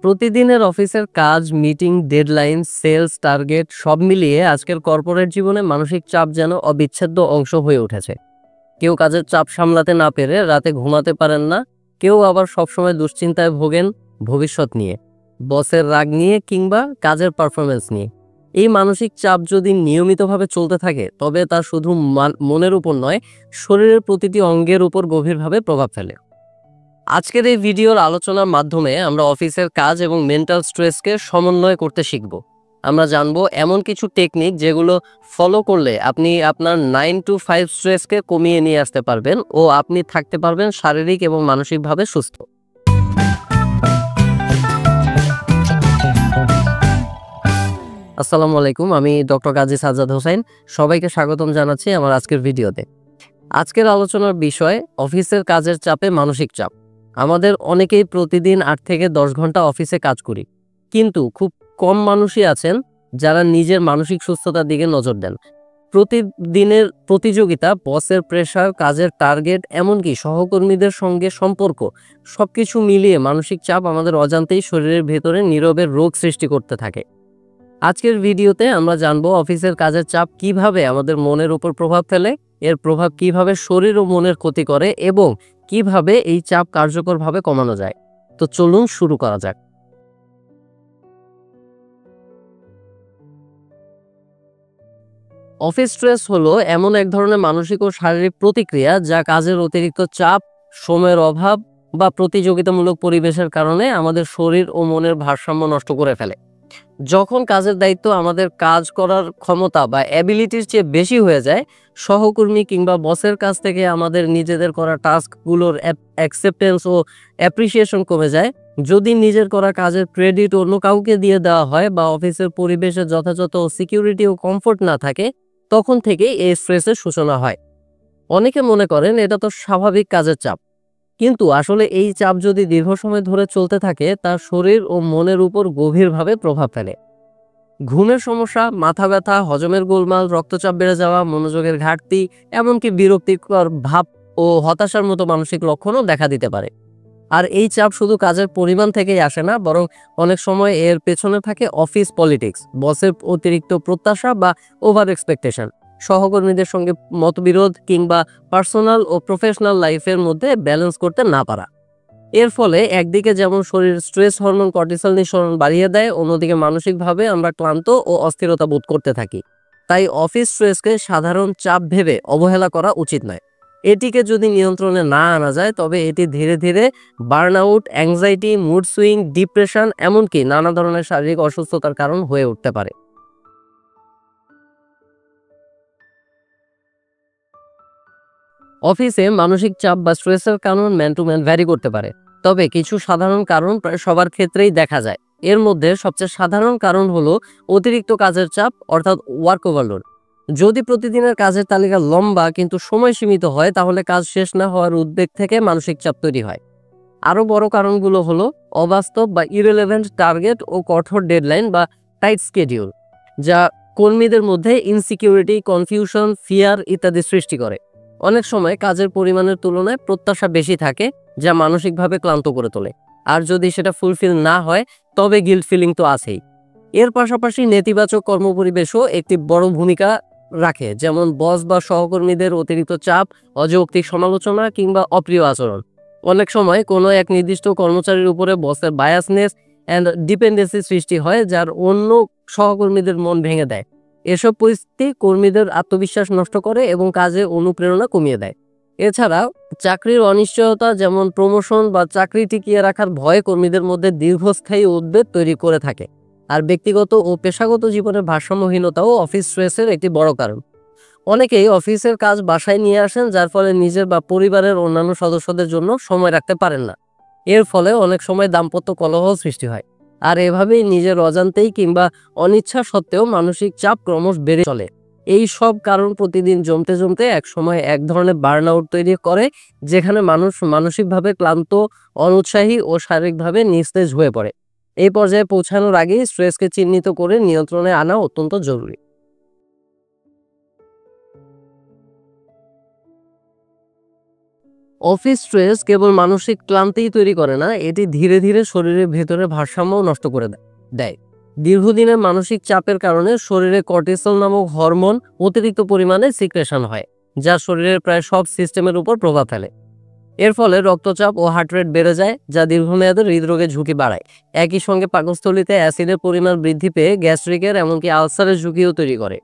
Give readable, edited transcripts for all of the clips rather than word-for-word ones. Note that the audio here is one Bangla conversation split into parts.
প্রতিদিনের অফিসের কাজ, মিটিং, ডেডলাইন, সেলস টার্গেট সব মিলিয়ে আজকের কর্পোরেট জীবনে মানসিক চাপ যেন অবিচ্ছেদ্য অংশ হয়ে উঠেছে। কেউ কাজের চাপ সামলাতে না পেরে রাতে ঘুমাতে পারেন না, কেউ আবার সবসময় দুশ্চিন্তায় ভোগেন ভবিষ্যৎ নিয়ে, বসের রাগ নিয়ে কিংবা কাজের পারফরমেন্স নিয়ে। এই মানসিক চাপ যদি নিয়মিতভাবে চলতে থাকে তবে তা শুধু মনের উপর নয়, শরীরের প্রতিটি অঙ্গের উপর গভীরভাবে প্রভাব ফেলে। আজকের এই ভিডিওর আলোচনার মাধ্যমে আমরা অফিসের কাজ এবং মেন্টাল স্ট্রেসকে সমন্বয় করতে শিখব। আমরা জানব এমন কিছু টেকনিক যেগুলো ফলো করলে আপনি আপনার 9 to 5 স্ট্রেসকে কমিয়ে নিয়ে আসতে পারবেন ও আপনি থাকতে পারবেন শারীরিক এবং মানসিকভাবে সুস্থ। আসসালামু আলাইকুম, আমি ডক্টর কাজী সাজ্জাদ হোসেন। সবাইকে স্বাগতম জানাচ্ছি আমার আজকের ভিডিওতে। আজকের আলোচনার বিষয় অফিসের কাজের চাপে মানসিক চাপ। আমাদের অনেকেই প্রতিদিন 8 থেকে 10 ঘন্টা অফিসে কাজ করি, কিন্তু খুব কম মানুষই আছেন যারা নিজের মানসিক সুস্থতার দিকে নজর দেন। প্রতিদিনের প্রতিযোগিতা, বসের প্রেশার, কাজের টার্গেট, এমনকি সহকর্মীদের সঙ্গে সম্পর্ক, সবকিছু মিলিয়ে মানসিক চাপ আমাদের অজান্তেই শরীরের ভেতরে নীরবে রোগ সৃষ্টি করতে থাকে। আজকের ভিডিওতে আমরা জানবো অফিসের কাজের চাপ কিভাবে আমাদের মনের উপর প্রভাব ফেলে, এর প্রভাব কিভাবে শরীর ও মনের ক্ষতি করে এবং কিভাবে এই চাপ কার্যকরভাবে কমানো যায়। তো চলুন শুরু করা যাক। অফিস স্ট্রেস হলো এমন এক ধরনের মানসিক ও শারীরিক প্রতিক্রিয়া যা কাজের অতিরিক্ত চাপ, সময়ের অভাব বা প্রতিযোগিতামূলক পরিবেশের কারণে আমাদের শরীর ও মনের ভারসাম্য নষ্ট করে ফেলে। যখন কাজের দায়িত্ব আমাদের কাজ করার ক্ষমতা বা অ্যাবিলিটির চেয়ে বেশি হয়ে যায়, সহকর্মী কিংবা বসের কাছ থেকে আমাদের নিজেদের করা টাস্কগুলোর অ্যাকসেপ্টেন্স ও অ্যাপ্রিসিয়েশন কমে যায়, যদি নিজের করা কাজের ক্রেডিট অন্য কাউকে দিয়ে দেওয়া হয় বা অফিসের পরিবেশে যথাযথ সিকিউরিটি ও কমফোর্ট না থাকে, তখন থেকেই এই স্ট্রেসের সূচনা হয়। অনেকে মনে করেন এটা তো স্বাভাবিক কাজের চাপ, কিন্তু আসলে এই চাপ যদি দীর্ঘ সময় ধরে চলতে থাকে তা শরীর ও মনের উপর গভীরভাবে প্রভাব ফেলে। ঘুমের সমস্যা, মাথা ব্যথা, হজমের গোলমাল, রক্তচাপ বেড়ে যাওয়া, মনোযোগের ঘাটতি, এমনকি বিরক্তিকর ভাব ও হতাশার মতো মানসিক লক্ষণও দেখা দিতে পারে। আর এই চাপ শুধু কাজের পরিমাণ থেকেই আসে না, বরং অনেক সময় এর পেছনে থাকে অফিস পলিটিক্স, বসের অতিরিক্ত প্রত্যাশা বা ওভার এক্সপেকটেশন, সহকর্মীদের সঙ্গে মতবিরোধ কিংবা পার্সোনাল ও প্রফেশনাল লাইফের মধ্যে ব্যালেন্স করতে না পারা। এর ফলে একদিকে যেমন শরীর স্ট্রেস হরমোন কর্টিসল নিঃসরণ বাড়িয়ে দেয়, অন্যদিকে মানসিকভাবে আমরা ক্লান্ত ও অস্থিরতা বোধ করতে থাকি। তাই অফিস স্ট্রেসকে সাধারণ চাপ ভেবে অবহেলা করা উচিত নয়। এটিকে যদি নিয়ন্ত্রণে না আনা যায় তবে এটি ধীরে ধীরে burnout, anxiety, mood swing, depression, এমনকি নানা ধরনের শারীরিক অসুস্থতার কারণ হয়ে উঠতে পারে। অফিসে মানসিক চাপ বা স্ট্রেসের কারণ ম্যান টু ম্যান ভ্যারি করতে পারে, তবে কিছু সাধারণ কারণ প্রায় সবার ক্ষেত্রেই দেখা যায়। এর মধ্যে সবচেয়ে সাধারণ কারণ হলো অতিরিক্ত কাজের চাপ, অর্থাৎ ওয়ার্ক ওভারলোড। যদি প্রতিদিনের কাজের তালিকা লম্বা কিন্তু সময় সীমিত হয়, তাহলে কাজ শেষ না হওয়ার উদ্বেগ থেকে মানসিক চাপ তৈরি হয়। আরও বড় কারণগুলো হলো অবাস্তব বা ইরেলেভেন্ট টার্গেট ও কঠোর ডেডলাইন বা টাইট স্কেডিউল, যা কর্মীদের মধ্যে ইনসিকিউরিটি, কনফিউশন, ফিয়ার ইত্যাদি সৃষ্টি করে। অনেক সময় কাজের পরিমাণের তুলনায় প্রত্যাশা বেশি থাকে, যা মানসিকভাবে ক্লান্ত করে তোলে। আর যদি সেটা ফুলফিল না হয় তবে গিল্ট ফিলিং তো আছেই। এর পাশাপাশি নেতিবাচক কর্মপরিবেশও একটি বড় ভূমিকা রাখে, যেমন বস বা সহকর্মীদের অতিরিক্ত চাপ, অযৌক্তিক সমালোচনা কিংবা অপ্রিয় আচরণ। অনেক সময় কোনো এক নির্দিষ্ট কর্মচারীর উপরে বসের বায়াসনেস অ্যান্ড ডিপেন্ডেন্সি সৃষ্টি হয়, যার অন্য সহকর্মীদের মন ভেঙে দেয়। এসব পরিস্থিতি কর্মীদের আত্মবিশ্বাস নষ্ট করে এবং কাজে অনুপ্রেরণা কমিয়ে দেয়। এছাড়া চাকরির অনিশ্চয়তা, যেমন প্রমোশন বা চাকরি টিকিয়ে রাখার ভয়, কর্মীদের মধ্যে দীর্ঘস্থায়ী উদ্বেগ তৈরি করে থাকে। আর ব্যক্তিগত ও পেশাগত জীবনের ভারসাম্যহীনতাও অফিস স্ট্রেসের একটি বড় কারণ। অনেকেই অফিসের কাজ বাসায় নিয়ে আসেন, যার ফলে নিজের বা পরিবারের অন্যান্য সদস্যদের জন্য সময় রাখতে পারেন না। এর ফলে অনেক সময় দাম্পত্য কলহ সৃষ্টি হয়। আর এভাবেই নিজের অজান্তেই কিংবা অনিচ্ছা সত্ত্বেও মানসিক চাপ ক্রমশ বেড়ে চলে। এই সব কারণ প্রতিদিন জমতে জমতে এক সময় এক ধরনের বার্নআউট তৈরি করে, যেখানে মানুষ মানসিকভাবে ক্লান্ত, অনুৎসাহী ও শারীরিকভাবে নিস্তেজ হয়ে পড়ে। এই পর্যায়ে পৌঁছানোর আগেই স্ট্রেসকে চিহ্নিত করে নিয়ন্ত্রণে আনা অত্যন্ত জরুরি। অফিস স্ট্রেস কেবল মানসিক ক্লান্তিই তৈরি করে না, এটি ধীরে ধীরে শরীরের ভেতরে ভারসাম্যও নষ্ট করে দেয়। দীর্ঘদিনের মানসিক চাপের কারণে শরীরে কর্টিসল নামক হরমোন অতিরিক্ত পরিমাণে সিক্রেশন হয়, যা শরীরের প্রায় সব সিস্টেমের উপর প্রভাব ফেলে। এর ফলে রক্তচাপ ও হার্ট রেট বেড়ে যায়, যা দীর্ঘমেয়াদে হৃদরোগের ঝুঁকি বাড়ায়। একই সঙ্গে পাকস্থলীতে অ্যাসিডের পরিমাণ বৃদ্ধি পেয়ে গ্যাস্ট্রিকের এমনকি আলসারের ঝুঁকিও তৈরি করে।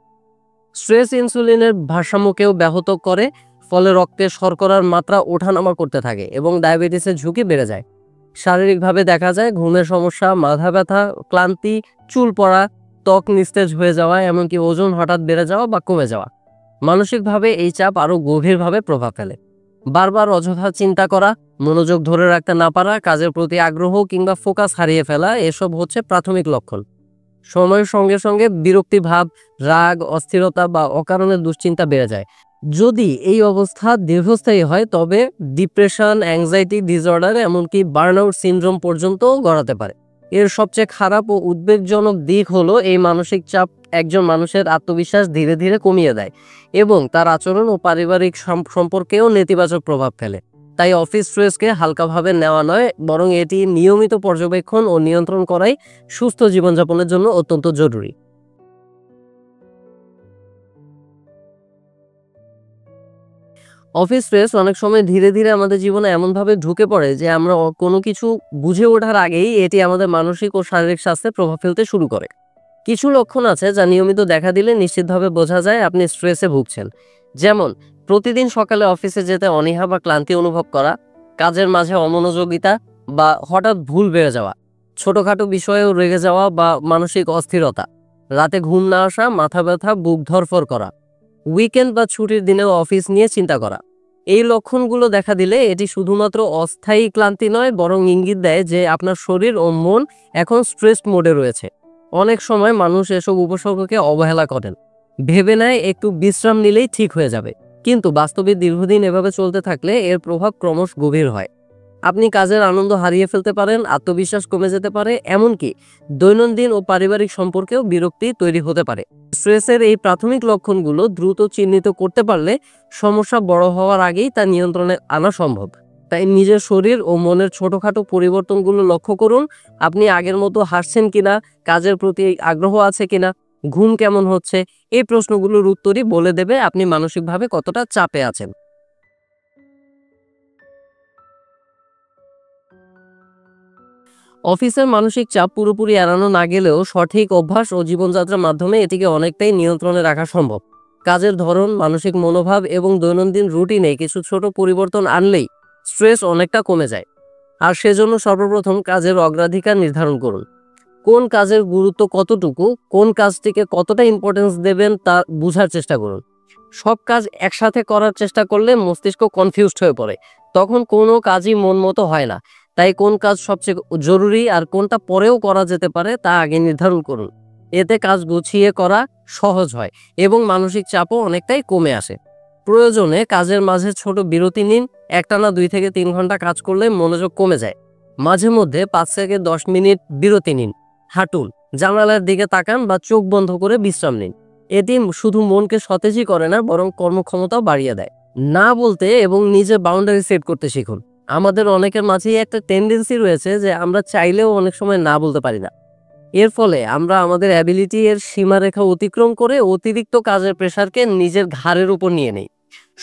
স্ট্রেস ইনসুলিনের ভারসাম্যকেও ব্যাহত করে, ফলে রক্তে শর্করার মাত্রা ওঠানামা করতে থাকে এবং ডায়াবেটিসের ঝুঁকি বেড়ে যায়। শারীরিকভাবে দেখা যায় ঘুমের সমস্যা, মাথা ব্যথা, ক্লান্তি, চুল পড়া, ত্বক নিস্তেজ হয়ে যাওয়া, এমনকি ওজন হঠাৎ বেড়ে যাওয়া বা কমে যাওয়া। মানসিকভাবে এই চাপ আরও গভীরভাবে প্রভাব ফেলে। বারবার অযথা চিন্তা করা, মনোযোগ ধরে রাখতে না পারা, কাজের প্রতি আগ্রহ কিংবা ফোকাস হারিয়ে ফেলা, এসব হচ্ছে প্রাথমিক লক্ষণ। সময়ের সঙ্গে সঙ্গে বিরক্তি ভাব, রাগ, অস্থিরতা বা অকারণে দুশ্চিন্তা বেড়ে যায়। যদি এই অবস্থা দীর্ঘস্থায়ী হয় তবে ডিপ্রেশন, অ্যাংজাইটি ডিসঅর্ডার, এমনকি বার্নআউট সিনড্রোম পর্যন্ত গড়াতে পারে। এর সবচেয়ে খারাপ ও উদ্বেগজনক দিক হলো এই মানসিক চাপ একজন মানুষের আত্মবিশ্বাস ধীরে ধীরে কমিয়ে দেয় এবং তার আচরণ ও পারিবারিক সম্পর্কেও নেতিবাচক প্রভাব ফেলে। তাই অফিস স্ট্রেসকে হালকাভাবে নেওয়া নয়, বরং এটি নিয়মিত পর্যবেক্ষণ ও নিয়ন্ত্রণ করাই সুস্থ জীবনযাপনের জন্য অত্যন্ত জরুরি। অফিস স্ট্রেস অনেক সময় ধীরে ধীরে আমাদের জীবনে এমনভাবে ঢুকে পড়ে যে আমরা কোনো কিছু বুঝে ওঠার আগেই এটি আমাদের মানসিক ও শারীরিক স্বাস্থ্যে প্রভাব ফেলতে শুরু করে। কিছু লক্ষণ আছে যা নিয়মিত দেখা দিলে নিশ্চিতভাবে বোঝা যায় আপনি স্ট্রেসে ভুগছেন। যেমন প্রতিদিন সকালে অফিসে যেতে অনীহা বা ক্লান্তি অনুভব করা, কাজের মাঝে অমনোযোগিতা বা হঠাৎ ভুল বেড়ে যাওয়া, ছোটখাটো বিষয়েও রেগে যাওয়া বা মানসিক অস্থিরতা, রাতে ঘুম না আসা, মাথা ব্যথা, বুক ধরফর করা, উইকেন্ড বা ছুটির দিনেও অফিস নিয়ে চিন্তা করা। এই লক্ষণগুলো দেখা দিলে এটি শুধুমাত্র অস্থায়ী ক্লান্তি নয়, বরং ইঙ্গিত দেয় যে আপনার শরীর ও মন এখন স্ট্রেস মোডে রয়েছে। অনেক সময় মানুষ এসব উপসর্গকে অবহেলা করেন, ভেবে নেয় একটু বিশ্রাম নিলেই ঠিক হয়ে যাবে, কিন্তু বাস্তবে দীর্ঘদিন এভাবে চলতে থাকলে এর প্রভাব ক্রমশ গভীর হয়। আপনি কাজের আনন্দ হারিয়ে ফেলতে পারেন, আত্মবিশ্বাস কমে যেতে পারে, এমনকি দৈনন্দিন ও পারিবারিক সম্পর্কেও বিরক্তি তৈরি হতে পারে। স্ট্রেসের এই প্রাথমিক লক্ষণগুলো দ্রুত চিহ্নিত করতে পারলে সমস্যা বড় হওয়ার আগেই তা নিয়ন্ত্রণে আনা সম্ভব। তাই নিজের শরীর ও মনের ছোটখাটো পরিবর্তনগুলো লক্ষ্য করুন। আপনি আগের মতো হাসছেন কিনা, কাজের প্রতি আগ্রহ আছে কিনা, ঘুম কেমন হচ্ছে, এই প্রশ্নগুলোর উত্তরই বলে দেবে আপনি মানসিকভাবে কতটা চাপে আছেন। অফিসের মানসিক চাপ পুরোপুরি এড়ানো না গেলেও সঠিক অভ্যাস ও জীবনযাত্রার মাধ্যমে এটিকে অনেকটাই নিয়ন্ত্রণে রাখা সম্ভব। কাজের ধরন, মানসিক মনোভাব এবং দৈনন্দিন রুটিনে কিছু ছোট পরিবর্তন আনলেই স্ট্রেস অনেকটা কমে যায়। আর সেজন্য সর্বপ্রথম কাজের অগ্রাধিকার নির্ধারণ করুন। কোন কাজের গুরুত্ব কতটুকু, কোন কাজটিকে কতটা ইম্পর্টেন্স দেবেন তা বোঝার চেষ্টা করুন। সব কাজ একসাথে করার চেষ্টা করলে মস্তিষ্ক কনফিউজড হয়ে পড়ে, তখন কোনো কাজই মন মতো হয় না। তাই কোন কাজ সবচেয়ে জরুরি আর কোনটা পরেও করা যেতে পারে তা আগে নির্ধারণ করুন। এতে কাজ গুছিয়ে করা সহজ হয় এবং মানসিক চাপও অনেকটাই কমে আসে। প্রয়োজনে কাজের মাঝে ছোট বিরতি নিন। একটানা 2 থেকে 3 ঘন্টা কাজ করলে মনোযোগ কমে যায়। মাঝে মধ্যে 5 থেকে 10 মিনিট বিরতি নিন, হাঁটুন, জানালার দিকে তাকান বা চোখ বন্ধ করে বিশ্রাম নিন। এটি শুধু মনকে সতেজই করে না, বরং কর্মক্ষমতাও বাড়িয়ে দেয়। না বলতে এবং নিজের বাউন্ডারি সেট করতে শিখুন। আমাদের অনেকের মাঝেই একটা টেন্ডেন্সি রয়েছে যে আমরা চাইলেও অনেক সময় না বলতে পারি না। এর ফলে আমরা আমাদের অ্যাবিলিটি এর সীমারেখা অতিক্রম করে অতিরিক্ত কাজের প্রেশারকে নিজের ঘাড়ের উপর নিয়ে নেই।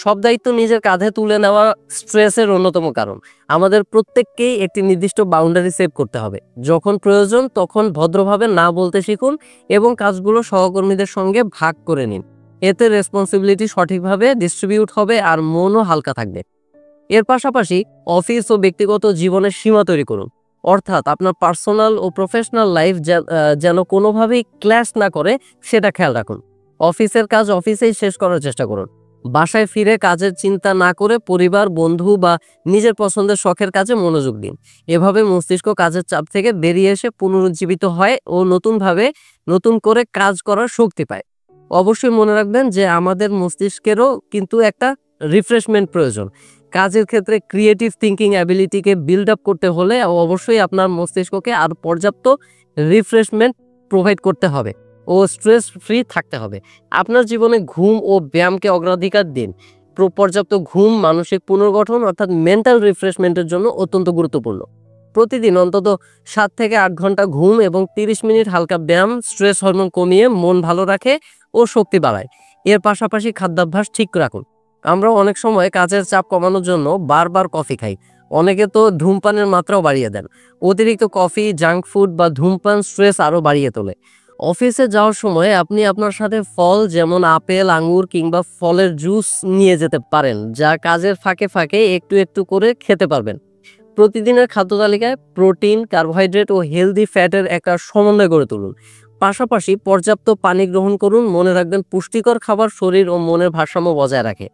সব দায়িত্ব নিজের কাঁধে তুলে নেওয়া স্ট্রেসের অন্যতম কারণ। আমাদের প্রত্যেককেই একটি নির্দিষ্ট বাউন্ডারি সেট করতে হবে। যখন প্রয়োজন তখন ভদ্রভাবে না বলতে শিখুন এবং কাজগুলো সহকর্মীদের সঙ্গে ভাগ করে নিন। এতে রেসপন্সিবিলিটি সঠিকভাবে ডিস্ট্রিবিউট হবে আর মনও হালকা থাকবে। এর পাশাপাশি অফিস ও ব্যক্তিগত জীবনের সীমা তৈরি করুন। অর্থাৎ আপনার পার্সোনাল ও প্রফেশনাল লাইফ যেন কোনোভাবেই ক্ল্যাশ না করে সেটা খেয়াল রাখুন। অফিসের কাজ অফিসেই শেষ করার চেষ্টা করুন। বাসায় ফিরে কাজের চিন্তা না করে পরিবার, বন্ধু বা নিজের পছন্দের শখের কাজে মনোযোগ দিন। এভাবে মস্তিষ্ক কাজের চাপ থেকে বেরিয়ে এসে পুনরুজ্জীবিত হয় ও নতুন করে কাজ করার শক্তি পায়। অবশ্যই মনে রাখবেন যে আমাদের মস্তিষ্কেরও কিন্তু একটা রিফ্রেশমেন্ট প্রয়োজন। কাজের ক্ষেত্রে ক্রিয়েটিভ থিঙ্কিং অ্যাবিলিটিকে বিল্ড আপ করতে হলে অবশ্যই আপনার মস্তিষ্ককে আর পর্যাপ্ত রিফ্রেশমেন্ট প্রোভাইড করতে হবে ও স্ট্রেস ফ্রি থাকতে হবে। আপনার জীবনে ঘুম ও ব্যায়ামকে অগ্রাধিকার দিন। পর্যাপ্ত ঘুম মানসিক পুনর্গঠন অর্থাৎ মেন্টাল রিফ্রেশমেন্টের জন্য অত্যন্ত গুরুত্বপূর্ণ। প্রতিদিন অন্তত 7 থেকে 8 ঘন্টা ঘুম এবং 30 মিনিট হালকা ব্যায়াম স্ট্রেস হরমোন কমিয়ে মন ভালো রাখে ও শক্তি বাড়ায়। এর পাশাপাশি খাদ্যাভ্যাস ঠিক রাখুন। আমরা অনেক সময় কাজের চাপ কমানোর জন্য বারবার কফি খাই, অনেকে তো ধূমপানের মাত্রাও বাড়িয়ে দেন। অতিরিক্ত কফি, জাঙ্ক ফুড বা ধূমপান স্ট্রেস আরও বাড়িয়ে তোলে। অফিসে যাওয়ার সময় আপনি আপনার সাথে ফল যেমন আপেল, আঙ্গুর কিংবা ফলের জুস নিয়ে যেতে পারেন, যা কাজের ফাঁকে ফাঁকে একটু একটু করে খেতে পারবেন। প্রতিদিনের খাদ্য তালিকায় প্রোটিন, কার্বোহাইড্রেট ও হেলদি ফ্যাটের একটা সমন্বয় গড়ে তুলুন। পাশাপাশি পর্যাপ্ত পানি গ্রহণ করুন। মনে রাখবেন, পুষ্টিকর খাবার শরীর ও মনের ভারসাম্য বজায় রাখে।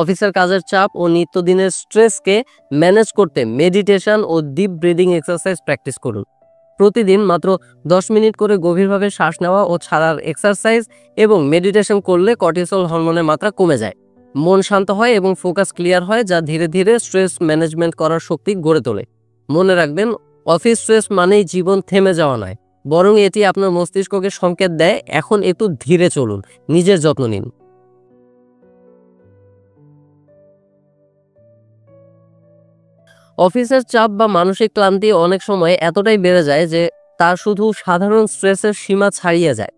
অফিসের কাজের চাপ ও নিত্যদিনের স্ট্রেসকে ম্যানেজ করতে মেডিটেশন ও ডিপ ব্রিদিং এক্সারসাইজ প্র্যাকটিস করুন। প্রতিদিন মাত্র 10 মিনিট করে গভীরভাবে শ্বাস নেওয়া ও ছাড়ার এক্সারসাইজ এবং মেডিটেশন করলে কর্টিসল হরমোনের মাত্রা কমে যায়, মন শান্ত হয় এবং ফোকাস ক্লিয়ার হয়, যা ধীরে ধীরে স্ট্রেস ম্যানেজমেন্ট করার শক্তি গড়ে তোলে। মনে রাখবেন, অফিস স্ট্রেস মানেই জীবন থেমে যাওয়া নয়, বরং এটি আপনার মস্তিষ্ককে সংকেত দেয় এখন একটু ধীরে চলুন, নিজের যত্ন নিন। অফিসের চাপ বা মানসিক ক্লান্তি অনেক সময় এতটাই বেড়ে যায় যে তা শুধু সাধারণ স্ট্রেসের সীমা ছাড়িয়ে যায়।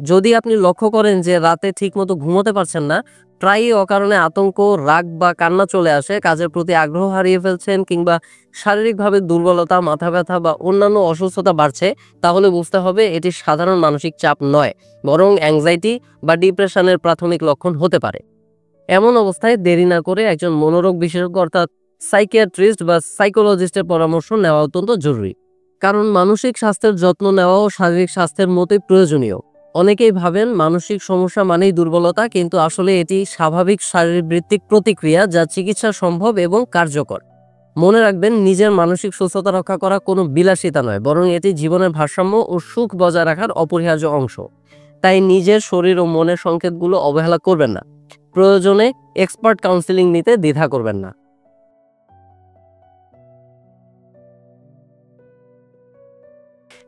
যদি আপনি লক্ষ্য করেন যে রাতে ঠিকমতো ঘুমোতে পারছেন না, প্রায়ই অকারণে আতঙ্ক, রাগ বা কান্না চলে আসে, কাজের প্রতি আগ্রহ হারিয়ে ফেলছেন কিংবা শারীরিকভাবে দুর্বলতা, মাথা ব্যথা বা অন্যান্য অসুস্থতা বাড়ছে, তাহলে বুঝতে হবে এটি সাধারণ মানসিক চাপ নয়, বরং অ্যাংজাইটি বা ডিপ্রেশনের প্রাথমিক লক্ষণ হতে পারে। এমন অবস্থায় দেরি না করে একজন মনোরোগ বিশেষজ্ঞ অর্থাৎ সাইকিয়াট্রিস্ট বা সাইকোলজিস্টের পরামর্শ নেওয়া অত্যন্ত জরুরি। কারণ মানসিক স্বাস্থ্যের যত্ন নেওয়াও শারীরিক স্বাস্থ্যের মতোই প্রয়োজনীয়। অনেকেই ভাবেন মানসিক সমস্যা মানেই দুর্বলতা, কিন্তু আসলে এটি স্বাভাবিক শারীরবৃত্তিক প্রতিক্রিয়া যা চিকিৎসা সম্ভব এবং কার্যকর। মনে রাখবেন, নিজের মানসিক সুস্থতা রক্ষা করা কোনো বিলাসিতা নয়, বরং এটি জীবনের ভারসাম্য ও সুখ বজায় রাখার অপরিহার্য অংশ। তাই নিজের শরীর ও মনের সংকেতগুলো অবহেলা করবেন না। প্রয়োজনে এক্সপার্ট কাউন্সেলিং নিতে দ্বিধা করবেন না।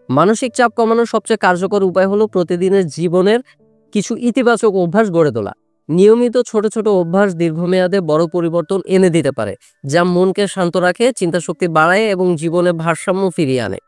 মানসিক চাপ কমানোর সবচেয়ে কার্যকর উপায় হলো প্রতিদিনের জীবনের কিছু ইতিবাচক অভ্যাস গড়ে তোলা। নিয়মিত ছোট ছোট অভ্যাস দীর্ঘমেয়াদে বড় পরিবর্তন এনে দিতে পারে, যা মনকে শান্ত রাখে, চিন্তাশক্তি বাড়ায় এবং জীবনে ভারসাম্য ফিরিয়ে আনে।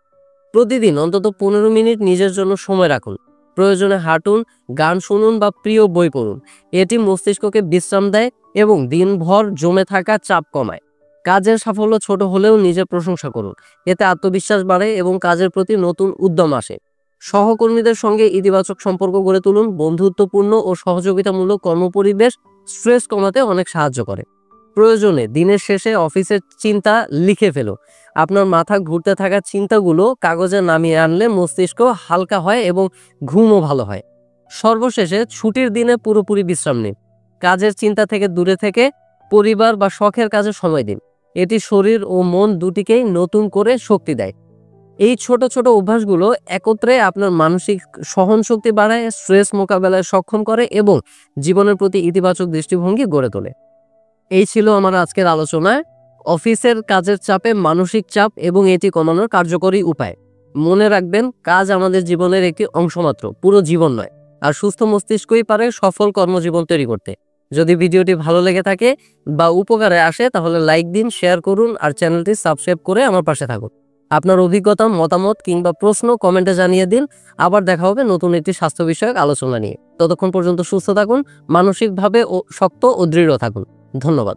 প্রতিদিন অন্তত 15 মিনিট নিজের জন্য সময় রাখুন। প্রয়োজনে হাঁটুন, গান শুনুন বা প্রিয় বই পড়ুন। এটি মস্তিষ্ককে বিশ্রাম দেয় এবং দিনভর জমে থাকা চাপ কমায়। কাজের সাফল্য ছোট হলেও নিজের প্রশংসা করুন, এতে আত্মবিশ্বাস বাড়ে এবং কাজের প্রতি নতুন উদ্যম আসে। সহকর্মীদের সঙ্গে ইতিবাচক সম্পর্ক গড়ে তুলুন। বন্ধুত্বপূর্ণ ও সহযোগিতামূলক কর্মপরিবেশ স্ট্রেস কমাতে অনেক সাহায্য করে। প্রয়োজনে দিনের শেষে অফিসের চিন্তা লিখে ফেলো। আপনার মাথা ঘুরতে থাকা চিন্তাগুলো কাগজে নামিয়ে আনলে মস্তিষ্ক হালকা হয় এবং ঘুমও ভালো হয়। সর্বশেষে ছুটির দিনে পুরোপুরি বিশ্রাম নিন। কাজের চিন্তা থেকে দূরে থেকে পরিবার বা শখের কাজে সময় দিন। এটি শরীর ও মন দুটিকেই নতুন করে শক্তি দেয়। এই ছোট ছোট অভ্যাসগুলো একত্রে আপনার মানসিক সহনশক্তি বাড়ায়, স্ট্রেস মোকাবেলায় সক্ষম করে এবং জীবনের প্রতি ইতিবাচক দৃষ্টিভঙ্গি গড়ে তোলে। এই ছিল আমার আজকের আলোচনায় অফিসের কাজের চাপে মানসিক চাপ এবং এটি কমানোর কার্যকরী উপায়। মনে রাখবেন, কাজ আমাদের জীবনের একটি অংশ মাত্র, পুরো জীবন নয়। আর সুস্থ মস্তিষ্কই পারে সফল কর্মজীবন তৈরি করতে। যদি ভিডিওটি ভালো লেগে থাকে বা উপকারে আসে, তাহলে লাইক দিন, শেয়ার করুন আর চ্যানেলটি সাবস্ক্রাইব করে আমার পাশে থাকুন। আপনার অভিজ্ঞতা, মতামত কিংবা প্রশ্ন কমেন্টে জানিয়ে দিন। আবার দেখা হবে নতুন একটি স্বাস্থ্য বিষয়ক আলোচনা নিয়ে। ততক্ষণ পর্যন্ত সুস্থ থাকুন, মানসিকভাবে শক্ত ও দৃঢ় থাকুন। ধন্যবাদ।